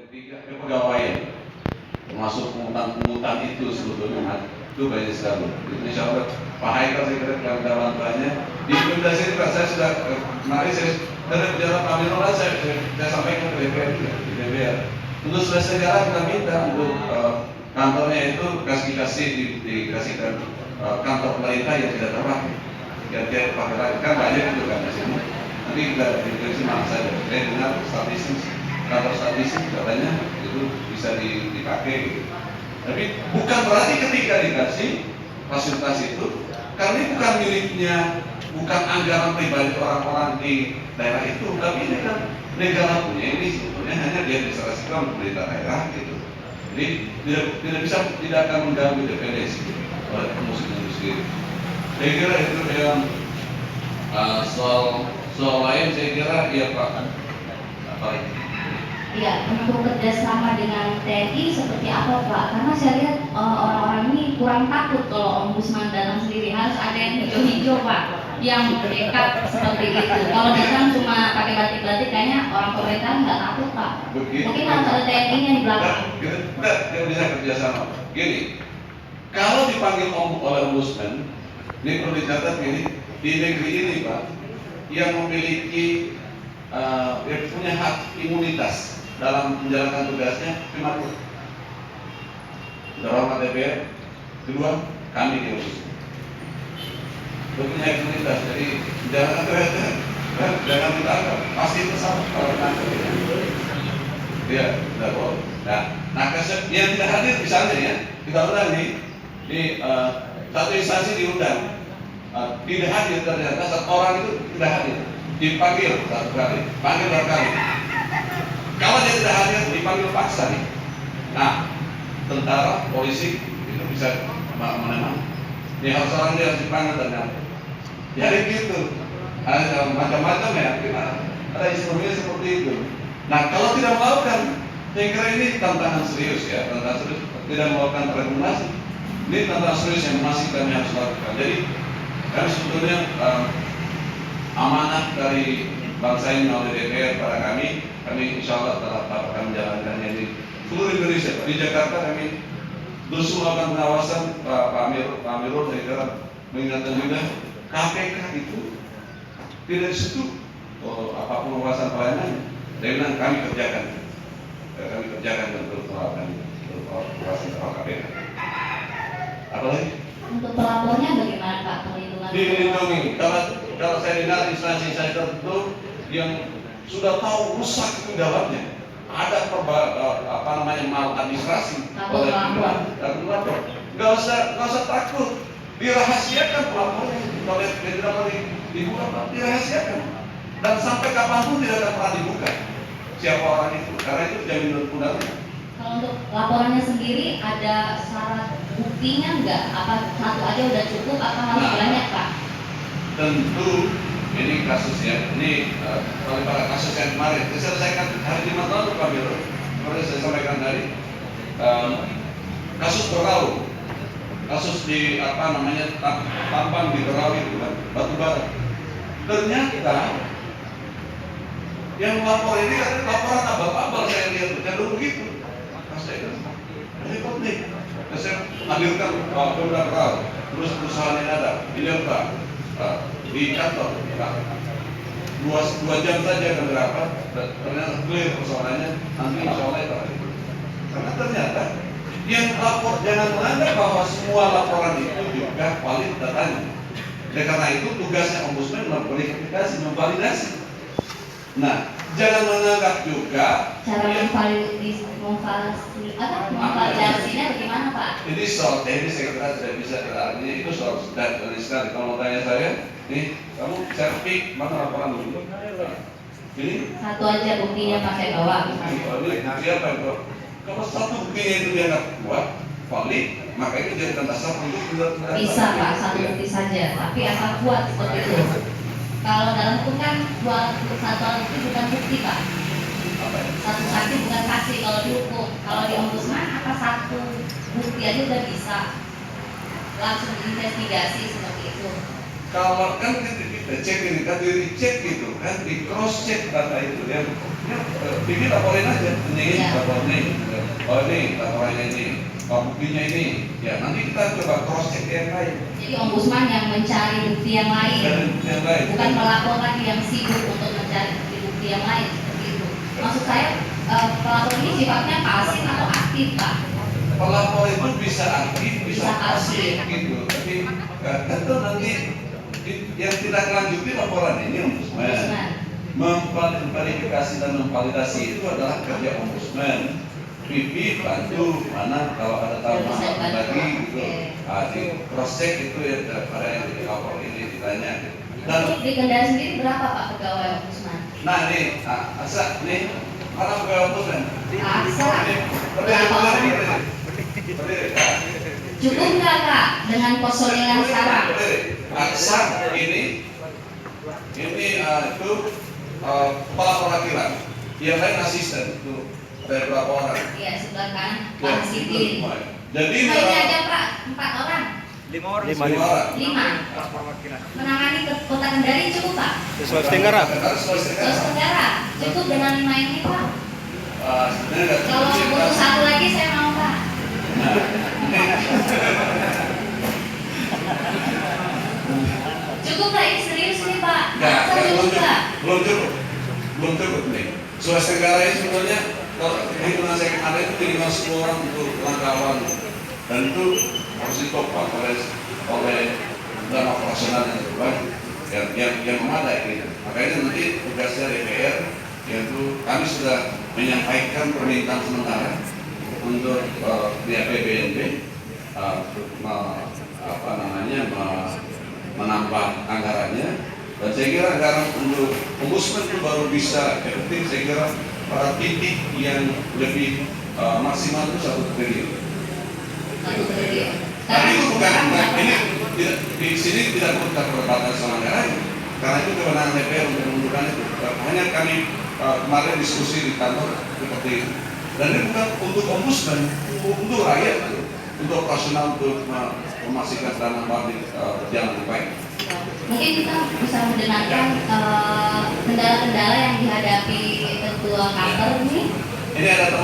Tiga kepegawaian, termasuk pungutan itu sebetulnya itu banyak sekali. Insya Allah Pak Haikal saya kira kawan-kawan banyak di implementasi itu saya sudah kemarin saya bicara Pak Minola saya sampaikan ke DPR juga di DPR. Untuk selesai jalan kita minta untuk kantornya itu dikasihkan kantor pemerintah yang tidak terpakai. Gantian pakai lagi kan banyak itu kan di sini. Nanti kita diberi mana saja. Saya dengar statistik kantor statistik katanya itu bisa dipakai gitu. Tapi bukan berarti ketika dikasih fasilitas itu, karena ini bukan miliknya, bukan anggaran pribadi orang-orang di daerah itu, tapi ini kan negara punya, ini sebetulnya hanya dia diserahkan pemerintah daerah gitu. Jadi tidak akan mengganggu dependensi oleh musik itu sendiri. Saya kira itu yang soal lain saya kira ya Pak. Apa itu? Ya, untuk kerjasama dengan TNI seperti apa Pak? Karena saya lihat orang-orang ini kurang takut kalau ombudsman datang sendiri, harus ada yang hijau-hijau Pak, yang dekat seperti itu. Kalau datang cuma pakai batik-batik, kayaknya orang pemerintah nggak takut Pak. Mungkin harus ada TNI-nya di belakang. Kita bisa kerjasama. Gini, kalau dipanggil oleh ombudsman, ini perlu dicatat gini, di negeri ini Pak, yang memiliki yang punya hak imunitas dalam menjalankan tugasnya cuma itu. Terhormat DPR, kedua kami di ombudsman. Punya imunitas, jadi jangan ditangkap, pasti itu sama kalau ditangkap ya, tidak boleh. Nah yang tidak hadir misalnya ya, kita undang di satu instansi diundang, tidak hadir ternyata satu orang itu tidak hadir, dipanggil satu kali, panggil dua kali. Kalau dia tidak hadir, dipanggil paksa nih. Nah, tentara, polisi itu bisa menemani. Ini harus orang dia harus dipanggil ternyata. Jadi gitu. Ada macam-macam ya. Ada instrumennya seperti itu. Nah, kalau tidak melakukan, saya kira ini tantangan serius ya, tantangan serius. Tidak melakukan regulasi, ini tantangan serius yang masih kami harus lakukan. Jadi, kami sebetulnya amanah dari bangsa ini melalui DPR pada kami insya Allah telah akan menjalankannya di seluruh Indonesia. Di Jakarta kami terus melakukan pengawasan. Pak Amirul saya kira mengingatkan juga KPK itu tidak disentuh apapun pengawasan pelayanan. Dia bilang kami kerjakan untuk pengawasan KPK. Apalagi untuk pelapornya bagaimana Pak perlindungan? Dilindungi. Kalau saya dengar instansi tertentu yang sudah tahu rusak itu dalamnya, ada maladministrasi oleh pelapor. Nggak usah takut, dirahasiakan pelapornya. Kalau tidak dibuka, dirahasiakan. Dan sampai kapanpun tidak akan pernah dibuka siapa orang itu, karena itu jaminan undang-undang. Kalau untuk laporannya sendiri ada syarat buktinya nggak? Apa satu aja udah cukup? Apa harus banyak Pak? Tentu ini kasusnya, ini pada kasus yang kemarin diselesaikan hari Jumat lalu Pak Biro. Kemarin saya sampaikan tadi kasus Berau, kasus di tambang di Berau itu kan, batu bara. Ternyata yang lapor ini kan laporan abal-abal saya lihat, cenderung begitu. Saya repot nih. Saya hadirkan beberapa hal, terus perusahaan yang ada, dilepas di kantor, dua jam saja kan berapa, ternyata clear persoalannya, nanti insya Allah itu. Karena ternyata yang lapor jangan menganggap bahwa semua laporan itu juga valid datanya. Dan karena itu tugasnya ombudsman memverifikasi, memvalidasi. Nah, jangan menganggap juga cara memvalidasinya bagaimana Pak? Ini soal teknis saya kira tidak bisa artinya itu soal teknis sekali. Kalau mau tanya saya, nih kamu saya pick mana laporan dulu? Ini satu aja buktinya Pak saya bawa. Ini siapa itu? Kalau satu buktinya itu dianggap kuat, valid, maka itu jadi dasar untuk bisa Pak, satu bukti saja, tapi asal kuat seperti itu. Kalau dalam hukum kan satu alat bukti bukan bukti Pak. Satu saksi bukan saksi kalau dihukum. Kalau di ombudsman apa satu bukti aja udah bisa langsung diinvestigasi seperti itu. Kalau kan kita cek ini kan di cek gitu kan, di cross check data itu ya. Bikin laporin aja, ini Ya. lapor nih, oh ini laporannya ini, oh buktinya ini, ya nanti kita coba cross check yang lain, Jadi ombudsman yang mencari bukti yang lain, dan yang lain. bukan melapor lagi yang sibuk untuk mencari bukti yang lain seperti itu. Maksud saya pelapor ini sifatnya pasif atau aktif, Pak? Pelapor itu bisa aktif, bisa Bisa pasif pasif. gitu, tapi tentu nanti yang tidak lanjuti laporan ini ombudsman. Memverifikasi dan memvalidasi itu adalah kerja ombudsman. PP bantu mana kalau ada tambahan lagi gitu. Di cross check itu ya pada yang di lapor ini ditanya. Dan Untuk di Kendari sendiri berapa Pak pegawai ombudsman? nah nih, Asa nih mana pegawai ombudsman? Aksa Ini berapa orang? berdiri. Cukup nggak Kak dengan personil yang sekarang? Aksa ini itu kepala perwakilan, yang lain asisten itu ada berapa orang? Iya, sebelah kanan Pak Sidin. Jadi Nah, ini aja Pak, 4 orang, 5 orang. 5 orang. 5. Menangani ke Kota Kendari cukup Pak? Sulawesi Tenggara. Sulawesi Tenggara cukup dengan 5 ini Pak? Sebenarnya nggak Kalau cukup sih, butuh Pak. 1 lagi saya mau Pak. Nah, Cukup Pak, ini serius nih Pak. nggak, Saya belum cukup cukup, Pak. belum cukup nih. Sulawesi Tenggara ini sebetulnya kalau hitungan saya kemarin itu minimal 10 orang untuk langkawan, dan itu harus ditopang oleh dalam operasional yang terbaik yang memadai gitu. Makanya nanti tugasnya DPR yaitu kami sudah menyampaikan permintaan sementara untuk pihak BPNB menambah anggarannya, dan saya kira anggaran untuk ombudsman itu baru bisa efektif saya kira pada titik yang lebih maksimal itu 1 triliun. 1 triliun. Tapi itu bukan Sekarang ini tidak, di sini tidak perlu kita perdebatan soal anggaran, karena itu kewenangan DPR untuk menentukan itu. Hanya kami kemarin diskusi di kantor seperti itu. Dan ini bukan untuk ombudsman, untuk rakyat, untuk operasional, untuk memastikan pelayanan publik berjalan dengan baik. Mungkin kita bisa mendengarkan kendala-kendala yang dihadapi ketua kantor ini. Ini ada teman